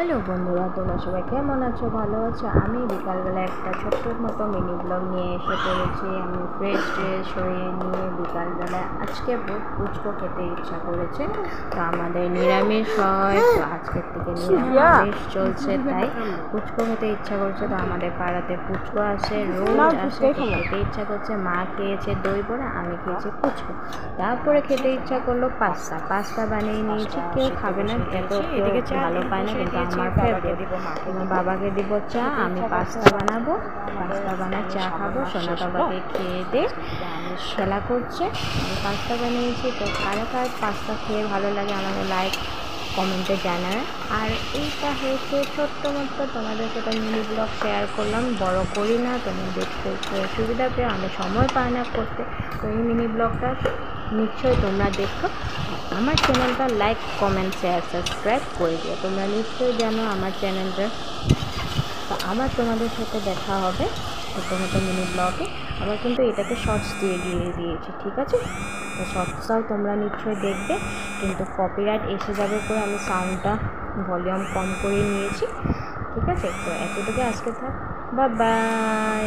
Hello বন্ধুরা, তোমরা সবাই কেমন আছো? ভালো আছো? আমি বিকালবেলা একটা ছোট্ট মতো মিনি ব্লগ নিয়ে এসে পড়েছি। আমি ফ্রেশ ট্রেশ হয়ে নিয়ে বিকালবেলা আজকে পুচকো খেতে ইচ্ছা করেছে, তো আমাদের নিরামিষ হয়, তো আজকের থেকে নিরামিষ চলছে, তাই পুচকো খেতে ইচ্ছা করছে। তো আমাদের পাড়াতে পুচকো আসে, রোজ আসে, খেতে ইচ্ছা করছে। মা খেয়েছে দই বড়া, আমি খেয়েছি পুচকো। তারপরে খেতে ইচ্ছা করলো পাস্তা বানিয়ে নিয়েছি। কেউ খাবে না, এত কেউ ভালো পায় না, কিন্তু আমার ফেভারিট। আমার বাবাকে দিব চা, আমি পাস্তা বানাবো, পাস্তা বানায় চা খাবো। সোনা বাবাকে খেয়ে দে খেলা করছে। আমি পাস্তা বানিয়েছি, তো কারা কার পাস্তা খেয়ে ভালো লাগে আমাকে লাইক কমেন্টে জানায়। আর এইটা হয়েছে ছোট্ট মতো তোমাদের সাথে মিনি ব্লগ শেয়ার করলাম, বড় করি না, তুমি দেখতে সুবিধা পেয়ে, আমি সময় পাই না করতে। তো এই মিনি ব্লগটা নিশ্চয়ই তোমরা দেখো। আমার চ্যানেলটা লাইক কমেন্ট শেয়ার সাবস্ক্রাইব করে দিও, তোমরা নিশ্চয়ই জানো আমার চ্যানেলটা। তো আবার তোমাদের সাথে দেখা হবে ছোটো মতো মিনি ব্লগে। আবার কিন্তু এটাকে শর্টস দিয়ে দিয়েছি, ঠিক আছে? তো শর্টসটাও তোমরা নিশ্চয়ই দেখবে, কিন্তু কপিরাইট এসে যাবে করে আমি সাউন্ডটা ভলিউম কম করে নিয়েছি, ঠিক আছে? তো এতটুকু আজকে থাক, বাই বাই।